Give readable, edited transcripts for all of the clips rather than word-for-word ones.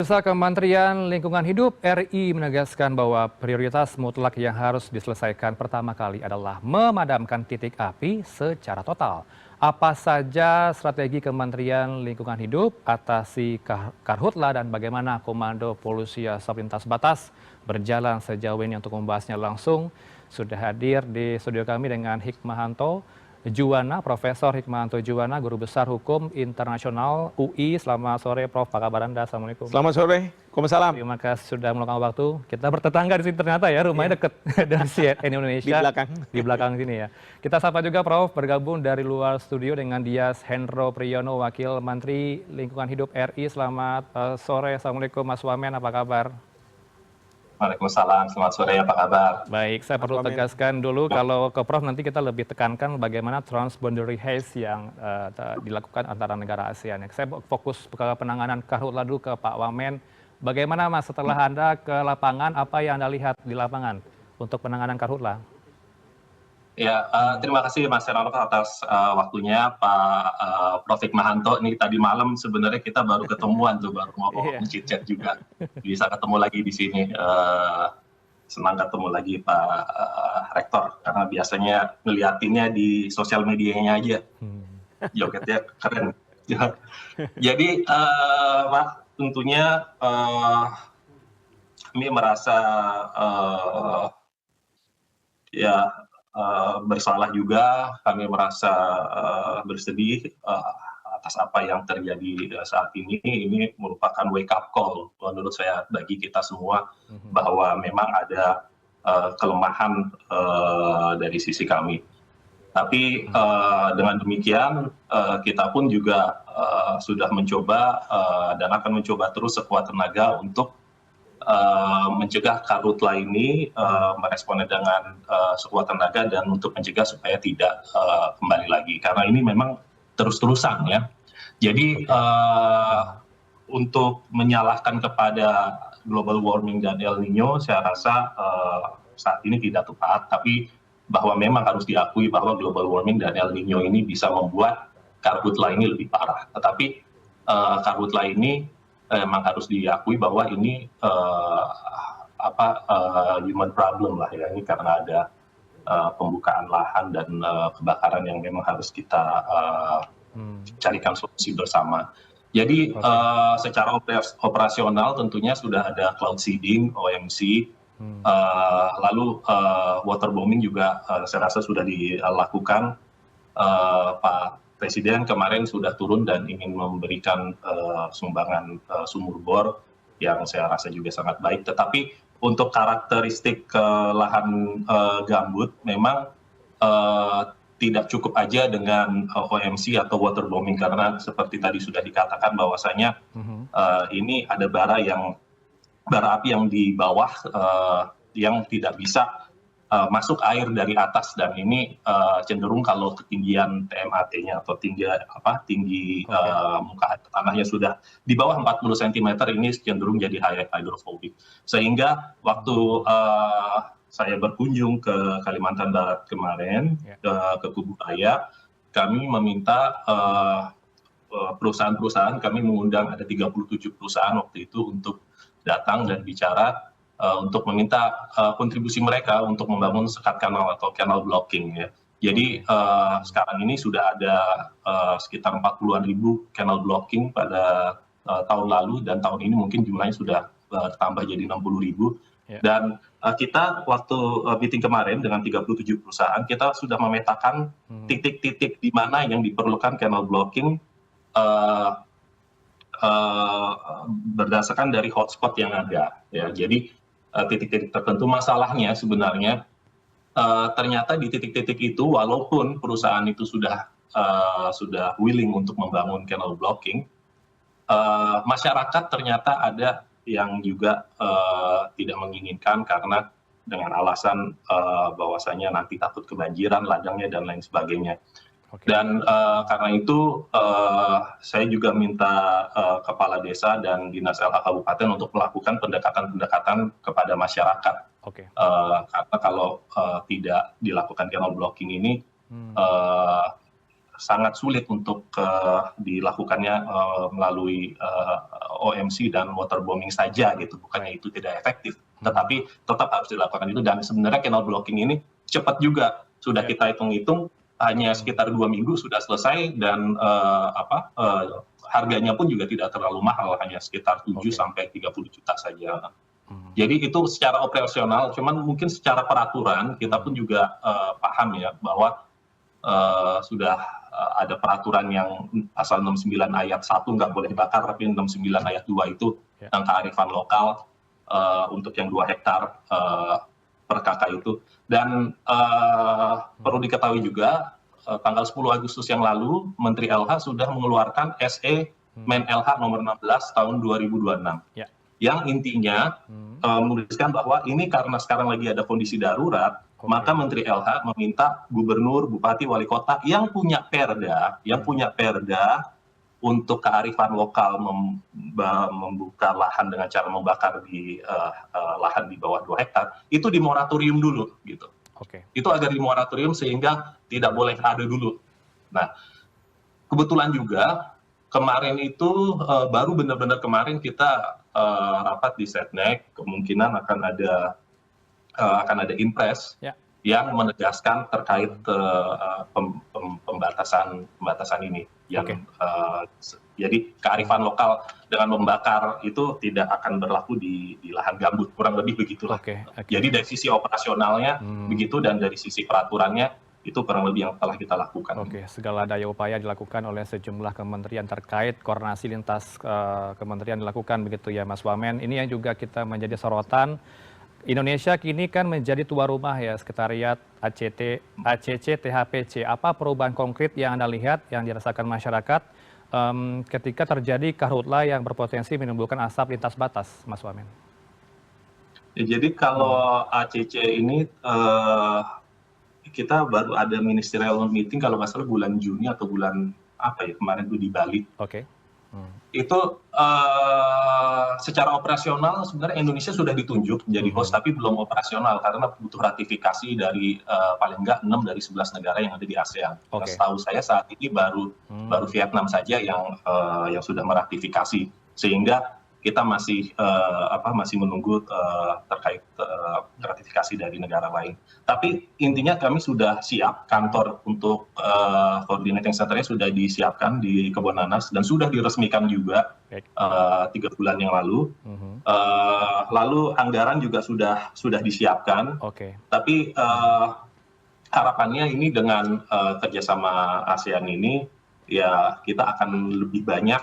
Pemirsa, Kementerian Lingkungan Hidup RI menegaskan bahwa prioritas mutlak yang harus diselesaikan pertama kali adalah memadamkan titik api secara total. Apa saja strategi Kementerian Lingkungan Hidup atasi karhutla dan bagaimana Komando Polusi Asap Lintas Batas berjalan sejauh ini? Untuk membahasnya langsung sudah hadir di studio kami dengan Hikmahanto Juwana, Profesor Hikmahanto Juwana, Guru Besar Hukum Internasional UI. Selamat sore, Prof. Apa kabar Anda? Assalamualaikum. Selamat sore, Waalaikumsalam. Terima kasih sudah meluangkan waktu. Kita bertetangga di sini ternyata ya, rumahnya deket dari CNN Indonesia. Di belakang. Di belakang sini ya. Kita sapa juga Prof, bergabung dari luar studio dengan Dias Hendro Priyono, Wakil Menteri Lingkungan Hidup RI. Selamat sore, Assalamualaikum Mas Wamen, apa kabar? Waalaikumsalam, selamat sore, apa kabar? Baik, saya perlu tegaskan dulu kalau ke Prof nanti kita lebih tekankan bagaimana transboundary haze yang dilakukan antara negara ASEAN. Saya fokus ke penanganan karhutla dulu ke Pak Wamen. Bagaimana Mas setelah Anda ke lapangan, apa yang Anda lihat di lapangan untuk penanganan karhutla? Ya, terima kasih Mas Heranov atas waktunya, Pak Prof. Hikmahanto. Ini tadi malam sebenarnya kita baru ketemuan tuh, baru ngomong chit-chat juga. Bisa ketemu lagi di sini. Senang ketemu lagi Pak Rektor, karena biasanya ngeliatinnya di sosial medianya aja. Jogetnya keren. Jadi, Pak, tentunya kami merasa bersalah juga, kami merasa bersedih atas apa yang terjadi saat ini. Ini merupakan wake up call menurut saya bagi kita semua, bahwa memang ada kelemahan dari sisi kami. Tapi dengan demikian kita pun juga sudah mencoba dan akan mencoba terus sekuat tenaga untuk mencegah karhutla ini, meresponnya dengan sekuat tenaga dan untuk mencegah supaya tidak kembali lagi, karena ini memang terus-terusan ya. Jadi untuk menyalahkan kepada global warming dan El Nino, saya rasa saat ini tidak tepat, tapi bahwa memang harus diakui bahwa global warming dan El Nino ini bisa membuat karhutla ini lebih parah. Tetapi karhutla ini memang harus diakui bahwa ini human problem lah ya, ini karena ada pembukaan lahan dan kebakaran yang memang harus kita carikan solusi bersama. Jadi secara operasional tentunya sudah ada cloud seeding, OMC, lalu waterbombing juga saya rasa sudah dilakukan. Pak Presiden kemarin sudah turun dan ingin memberikan sumbangan sumur bor yang saya rasa juga sangat baik. Tetapi untuk karakteristik lahan gambut memang tidak cukup aja dengan OMC atau waterbombing, karena seperti tadi sudah dikatakan bahwasanya ini ada bara api yang di bawah yang tidak bisa masuk air dari atas, dan ini cenderung kalau ketinggian TMAT-nya atau tinggi muka tanahnya sudah di bawah 40 cm, ini cenderung jadi hydrophobic. Sehingga waktu saya berkunjung ke Kalimantan Barat kemarin, ke Kubu Raya, kami meminta perusahaan-perusahaan, kami mengundang ada 37 perusahaan waktu itu untuk datang dan bicara untuk meminta kontribusi mereka untuk membangun sekat kanal atau canal blocking ya. Jadi sekarang ini sudah ada sekitar 40-an ribu canal blocking pada tahun lalu, dan tahun ini mungkin jumlahnya sudah bertambah jadi 60.000. Dan kita waktu meeting kemarin dengan 37 perusahaan, kita sudah memetakan titik-titik di mana yang diperlukan canal blocking berdasarkan dari hotspot yang ada ya. Jadi titik-titik tertentu, masalahnya sebenarnya ternyata di titik-titik itu, walaupun perusahaan itu sudah willing untuk membangun canal blocking, masyarakat ternyata ada yang juga tidak menginginkan, karena dengan alasan bahwasanya nanti takut kebanjiran ladangnya dan lain sebagainya. Dan karena itu saya juga minta kepala desa dan dinas LH kabupaten untuk melakukan pendekatan-pendekatan kepada masyarakat. Karena kalau tidak dilakukan canal blocking ini, sangat sulit untuk dilakukannya melalui OMC dan waterbombing saja gitu, bukannya itu tidak efektif, tetapi tetap harus dilakukan itu. Dan sebenarnya canal blocking ini cepat juga, sudah kita hitung-hitung hanya sekitar 2 minggu sudah selesai, dan harganya pun juga tidak terlalu mahal, hanya sekitar 7 sampai 30 juta saja. Jadi itu secara operasional, cuman mungkin secara peraturan kita pun juga paham ya bahwa sudah ada peraturan yang pasal 69 ayat 1 nggak boleh bakar, tapi 69 ayat 2 itu tentang kearifan lokal untuk yang 2 hektar per kakak itu. Dan perlu diketahui juga tanggal 10 Agustus yang lalu Menteri LH sudah mengeluarkan SE Men LH nomor 16 tahun 2026. Yang intinya menuliskan bahwa ini karena sekarang lagi ada kondisi darurat, maka Menteri LH meminta gubernur, bupati, wali kota yang punya perda untuk kearifan lokal membuka lahan dengan cara membakar di lahan di bawah 2 hektar, itu di moratorium dulu gitu. Itu agar di moratorium sehingga tidak boleh ada dulu. Nah, kebetulan juga kemarin itu baru benar-benar kemarin kita rapat di Setnek, kemungkinan akan ada impres yang menegaskan terkait pembatasan ini. Jadi kearifan lokal dengan membakar itu tidak akan berlaku di lahan gambut, kurang lebih begitulah. Jadi dari sisi operasionalnya begitu, dan dari sisi peraturannya itu kurang lebih yang telah kita lakukan. Segala daya upaya dilakukan oleh sejumlah kementerian terkait, koordinasi lintas kementerian dilakukan begitu ya Mas Wamen. Ini yang juga kita menjadi sorotan. Indonesia kini kan menjadi tuan rumah ya Sekretariat ACC THPC. Apa perubahan konkret yang Anda lihat, yang dirasakan masyarakat ketika terjadi karhutla yang berpotensi menimbulkan asap lintas batas, Mas Wamen? Jadi kalau ACC ini kita baru ada ministerial meeting kalau nggak salah bulan Juni atau bulan kemarin itu di Bali. Itu secara operasional sebenarnya Indonesia sudah ditunjuk menjadi host, tapi belum operasional karena butuh ratifikasi dari paling nggak 6 dari 11 negara yang ada di ASEAN. Setahu saya saat ini baru Vietnam saja yang sudah meratifikasi, sehingga kita masih menunggu terkait ratifikasi dari negara lain. Tapi intinya kami sudah siap, kantor untuk coordinating center-nya sudah disiapkan di Kebonanas dan sudah diresmikan juga 3 bulan yang lalu. Lalu anggaran juga sudah disiapkan. Tapi harapannya ini dengan kerjasama ASEAN ini ya kita akan lebih banyak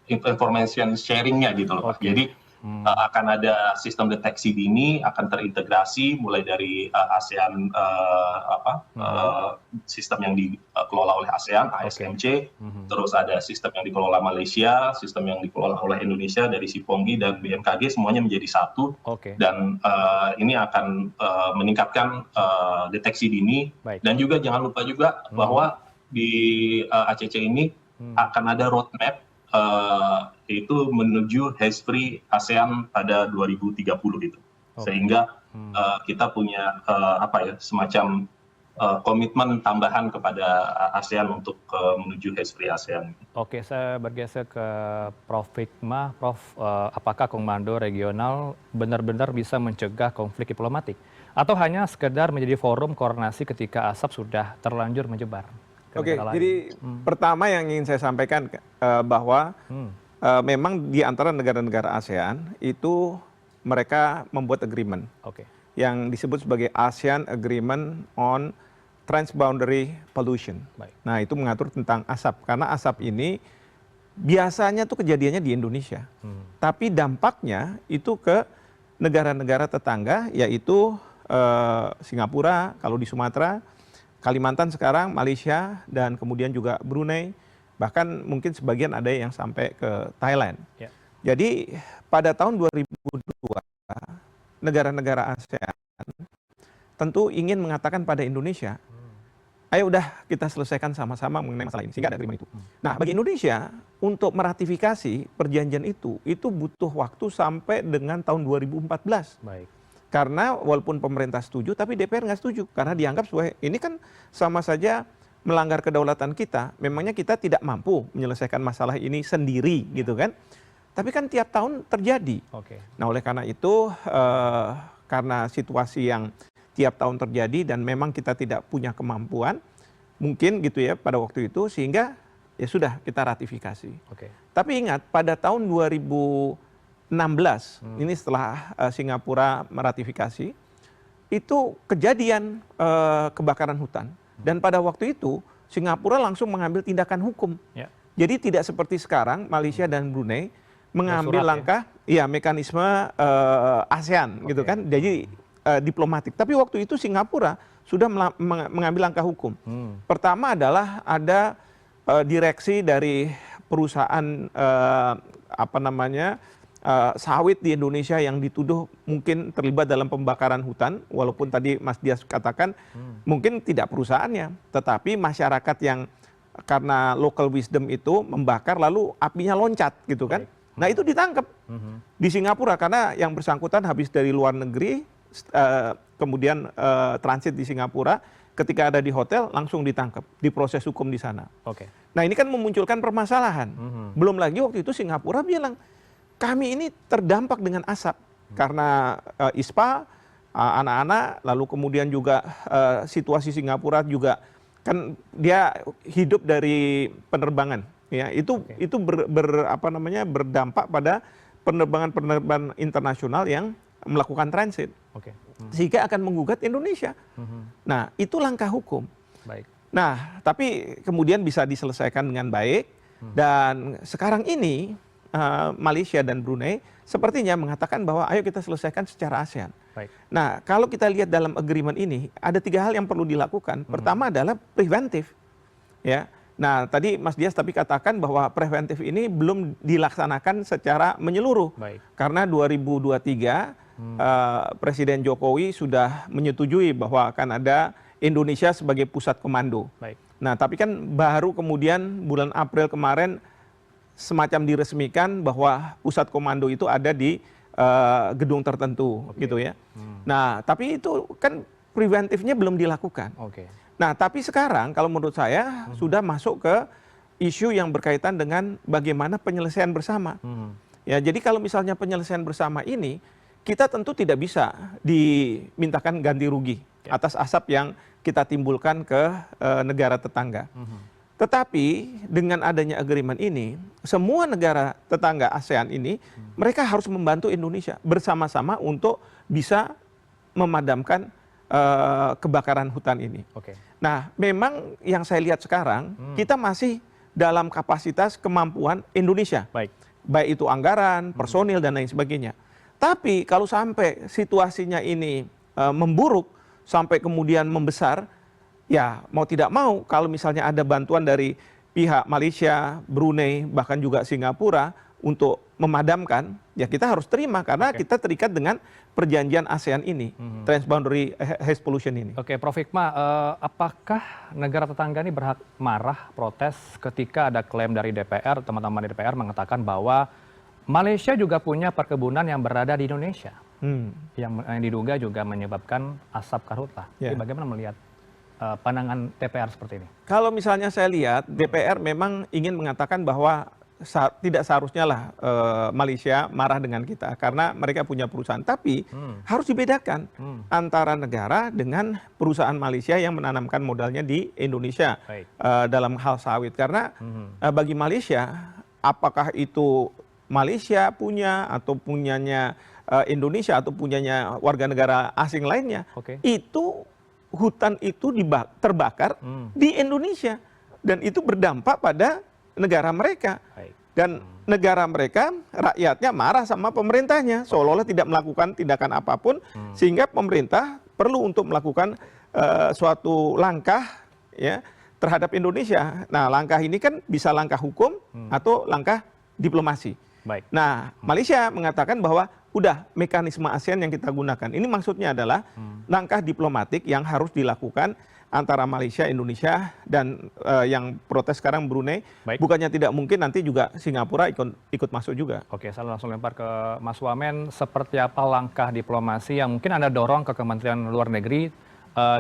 information sharing-nya gitu loh Pak. Jadi akan ada sistem deteksi dini, akan terintegrasi mulai dari ASEAN sistem yang dikelola oleh ASEAN, ASMC, terus ada sistem yang dikelola Malaysia, sistem yang dikelola oleh Indonesia dari Siponggi dan BMKG, semuanya menjadi satu. Dan ini akan meningkatkan deteksi dini. Dan juga jangan lupa juga bahwa di ACC ini akan ada roadmap itu menuju haze free ASEAN pada 2030 itu. Sehingga kita punya semacam komitmen tambahan kepada ASEAN untuk menuju haze free ASEAN. Saya bergeser ke Prof. Hikmah. Prof, apakah komando regional benar-benar bisa mencegah konflik diplomatik atau hanya sekedar menjadi forum koordinasi ketika asap sudah terlanjur menyebar? Jadi pertama yang ingin saya sampaikan bahwa memang di antara negara-negara ASEAN itu mereka membuat agreement yang disebut sebagai ASEAN Agreement on Transboundary Pollution. Nah, itu mengatur tentang asap, karena asap ini biasanya tuh kejadiannya di Indonesia, tapi dampaknya itu ke negara-negara tetangga, yaitu Singapura kalau di Sumatera, Kalimantan sekarang, Malaysia, dan kemudian juga Brunei, bahkan mungkin sebagian ada yang sampai ke Thailand. Jadi pada tahun 2002, negara-negara ASEAN tentu ingin mengatakan pada Indonesia, ayo udah kita selesaikan sama-sama mengenai masalah ini, sehingga ada agreement itu. Nah, bagi Indonesia, untuk meratifikasi perjanjian itu butuh waktu sampai dengan tahun 2014. Karena walaupun pemerintah setuju, tapi DPR nggak setuju. Karena dianggap sebagai, ini kan sama saja melanggar kedaulatan kita. Memangnya kita tidak mampu menyelesaikan masalah ini sendiri gitu kan. Tapi kan tiap tahun terjadi. Nah oleh karena itu, karena situasi yang tiap tahun terjadi dan memang kita tidak punya kemampuan, mungkin gitu ya pada waktu itu, sehingga ya sudah kita ratifikasi. Tapi ingat pada tahun 2016, ini setelah Singapura meratifikasi, itu kejadian kebakaran hutan. Dan pada waktu itu Singapura langsung mengambil tindakan hukum. Jadi tidak seperti sekarang Malaysia dan Brunei mengambil langkah, ya mekanisme ASEAN gitu kan, jadi diplomatik. Tapi waktu itu Singapura sudah mengambil langkah hukum. Pertama adalah ada direksi dari perusahaan sawit di Indonesia yang dituduh mungkin terlibat dalam pembakaran hutan, walaupun tadi Mas Dias katakan mungkin tidak perusahaannya, tetapi masyarakat yang karena local wisdom itu membakar lalu apinya loncat gitu kan. Nah itu ditangkap di Singapura karena yang bersangkutan habis dari luar negeri, kemudian transit di Singapura, ketika ada di hotel langsung ditangkap, diproses hukum di sana. Nah ini kan memunculkan permasalahan. Belum lagi waktu itu Singapura bilang, kami ini terdampak dengan asap karena ISPA, anak-anak, lalu kemudian juga situasi Singapura juga kan dia hidup dari penerbangan. Ya, itu berdampak pada penerbangan internasional yang melakukan transit, sehingga akan menggugat Indonesia. Nah, itu langkah hukum. Nah, tapi kemudian bisa diselesaikan dengan baik. Dan sekarang ini Malaysia dan Brunei sepertinya mengatakan bahwa ayo kita selesaikan secara ASEAN. Nah, kalau kita lihat dalam agreement ini ada 3 hal yang perlu dilakukan. Pertama adalah preventif, ya. Nah, tadi Mas Dias tapi katakan bahwa preventif ini belum dilaksanakan secara menyeluruh. Karena 2023 Presiden Jokowi sudah menyetujui bahwa akan ada Indonesia sebagai pusat komando. Nah, tapi kan baru kemudian bulan April kemarin semacam diresmikan bahwa pusat komando itu ada di gedung tertentu gitu ya. Nah, tapi itu kan preventifnya belum dilakukan. Nah, tapi sekarang kalau menurut saya sudah masuk ke isu yang berkaitan dengan bagaimana penyelesaian bersama. Ya, jadi kalau misalnya penyelesaian bersama ini, kita tentu tidak bisa dimintakan ganti rugi atas asap yang kita timbulkan ke negara tetangga. Tetapi dengan adanya agreement ini, semua negara tetangga ASEAN ini, mereka harus membantu Indonesia bersama-sama untuk bisa memadamkan kebakaran hutan ini. Nah, memang yang saya lihat sekarang, kita masih dalam kapasitas kemampuan Indonesia. Baik itu anggaran, personil, dan lain sebagainya. Tapi kalau sampai situasinya ini memburuk, sampai kemudian membesar, ya mau tidak mau, kalau misalnya ada bantuan dari pihak Malaysia, Brunei, bahkan juga Singapura untuk memadamkan, ya kita harus terima karena kita terikat dengan perjanjian ASEAN ini, Transboundary Haze Pollution ini. Prof. Hikmah, apakah negara tetangga ini berhak marah, protes ketika ada klaim dari DPR, teman-teman di DPR mengatakan bahwa Malaysia juga punya perkebunan yang berada di Indonesia, yang diduga juga menyebabkan asap karhutlah. Jadi bagaimana melihat pandangan DPR seperti ini? Kalau misalnya saya lihat, DPR memang ingin mengatakan bahwa tidak seharusnya lah Malaysia marah dengan kita karena mereka punya perusahaan. Tapi harus dibedakan antara negara dengan perusahaan Malaysia yang menanamkan modalnya di Indonesia dalam hal sawit. Karena bagi Malaysia, apakah itu Malaysia punya atau punyanya Indonesia atau punyanya warga negara asing lainnya, itu hutan itu terbakar di Indonesia dan itu berdampak pada negara mereka. Dan negara mereka, rakyatnya marah sama pemerintahnya, seolah-olah tidak melakukan tindakan apapun, sehingga pemerintah perlu untuk melakukan suatu langkah ya terhadap Indonesia. Nah, langkah ini kan bisa langkah hukum atau langkah diplomasi. Nah, Malaysia mengatakan bahwa udah mekanisme ASEAN yang kita gunakan. Ini maksudnya adalah langkah diplomatik yang harus dilakukan antara Malaysia, Indonesia, dan yang protes sekarang Brunei. Baik. Bukannya tidak mungkin nanti juga Singapura ikut masuk juga. Oke, saya langsung lempar ke Mas Wamen. Seperti apa langkah diplomasi yang mungkin Anda dorong ke Kementerian Luar Negeri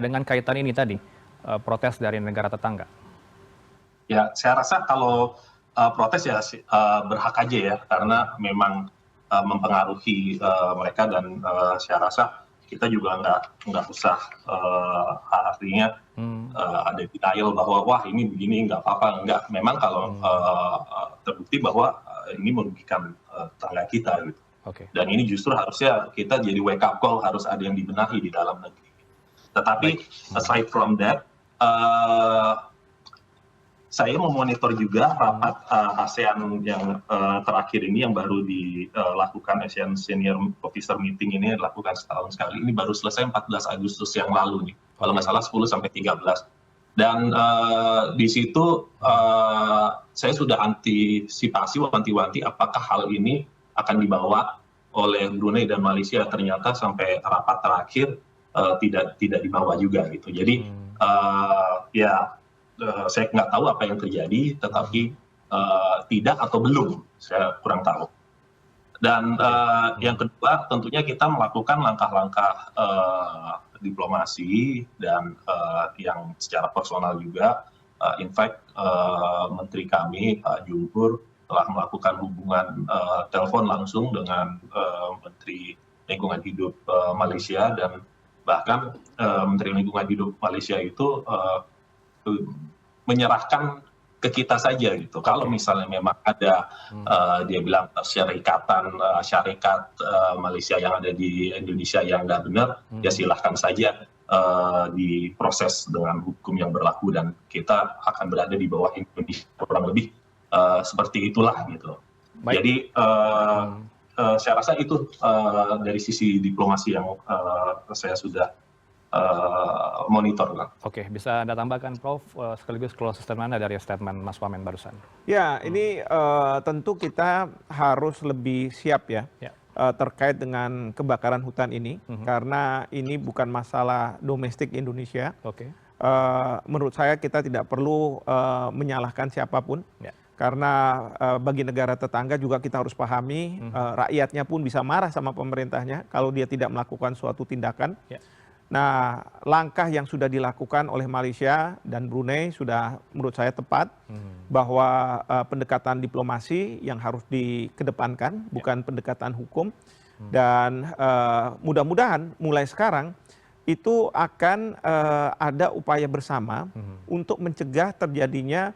dengan kaitan ini tadi, protes dari negara tetangga? Ya, saya rasa kalau protes ya berhak aja ya, karena memang mempengaruhi mereka, dan saya rasa kita juga nggak usah artinya ada denial bahwa wah ini begini nggak apa-apa. Nggak, memang kalau terbukti bahwa ini merugikan tetangga kita gitu. Dan ini justru harusnya kita jadi wake up call, harus ada yang dibenahi di dalam negeri. Tetapi aside from that, saya memonitor juga rapat ASEAN yang terakhir ini yang baru dilakukan, ASEAN Senior Officer Meeting ini dilakukan setahun sekali. Ini baru selesai 14 Agustus yang lalu nih, kalau nggak salah 10 sampai 13. Dan di situ saya sudah antisipasi, wanti-wanti apakah hal ini akan dibawa oleh Brunei dan Malaysia. Ternyata sampai rapat terakhir tidak dibawa juga gitu. Jadi ya saya nggak tahu apa yang terjadi, tetapi tidak atau belum, saya kurang tahu. Dan yang kedua, tentunya kita melakukan langkah-langkah diplomasi dan yang secara personal juga. In fact, Menteri kami, Pak Junhur, telah melakukan hubungan telepon langsung dengan Menteri Lingkungan Hidup Malaysia, dan bahkan Menteri Lingkungan Hidup Malaysia itu menyerahkan ke kita saja gitu. Kalau misalnya memang ada dia bilang syarikat Malaysia yang ada di Indonesia yang nggak benar, ya silahkan saja diproses dengan hukum yang berlaku, dan kita akan berada di bawah Indonesia kurang lebih seperti itulah gitu. Jadi saya rasa itu dari sisi diplomasi yang saya sudah monitor. Oke, bisa Anda tambahkan, Prof, sekaligus closing statement Anda dari statement Mas Wamen barusan? Ya, ini tentu kita harus lebih siap ya, terkait dengan kebakaran hutan ini, karena ini bukan masalah domestik Indonesia. Menurut saya kita tidak perlu menyalahkan siapapun, karena bagi negara tetangga juga kita harus pahami, rakyatnya pun bisa marah sama pemerintahnya kalau dia tidak melakukan suatu tindakan. Nah, langkah yang sudah dilakukan oleh Malaysia dan Brunei sudah menurut saya tepat, bahwa pendekatan diplomasi yang harus dikedepankan, bukan pendekatan hukum. Dan mudah-mudahan mulai sekarang itu akan ada upaya bersama untuk mencegah terjadinya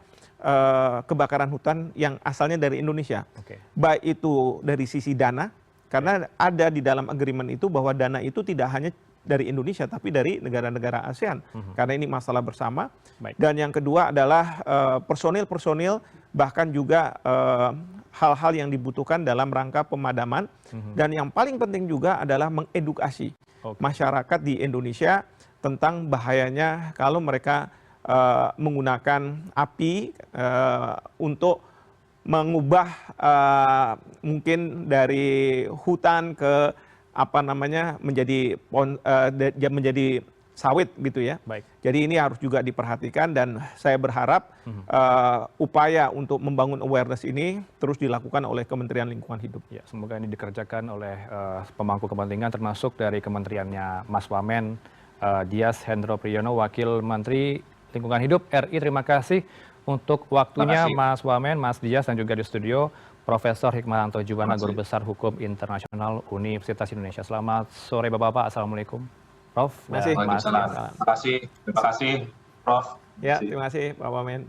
kebakaran hutan yang asalnya dari Indonesia. Baik itu dari sisi dana, karena ada di dalam agreement itu bahwa dana itu tidak hanya dari Indonesia, tapi dari negara-negara ASEAN, karena ini masalah bersama. Dan yang kedua adalah personil-personil, bahkan juga hal-hal yang dibutuhkan dalam rangka pemadaman. Dan yang paling penting juga adalah mengedukasi masyarakat di Indonesia tentang bahayanya kalau mereka menggunakan api untuk mengubah mungkin dari hutan ke menjadi sawit gitu ya. Jadi ini harus juga diperhatikan, dan saya berharap upaya untuk membangun awareness ini terus dilakukan oleh Kementerian Lingkungan Hidup. Ya, semoga ini dikerjakan oleh pemangku kepentingan, termasuk dari kementeriannya Mas Wamen, Dias Hendro Priyono, Wakil Menteri Lingkungan Hidup RI. Terima kasih untuk waktunya Mas Wamen, Mas Dias, dan juga di studio Profesor Hikmahanto Juwana, Guru Besar Hukum Internasional Universitas Indonesia. Selamat sore Bapak-Bapak, Assalamualaikum. Prof. Terima kasih, Prof. Ya, terima kasih Pak Wamen.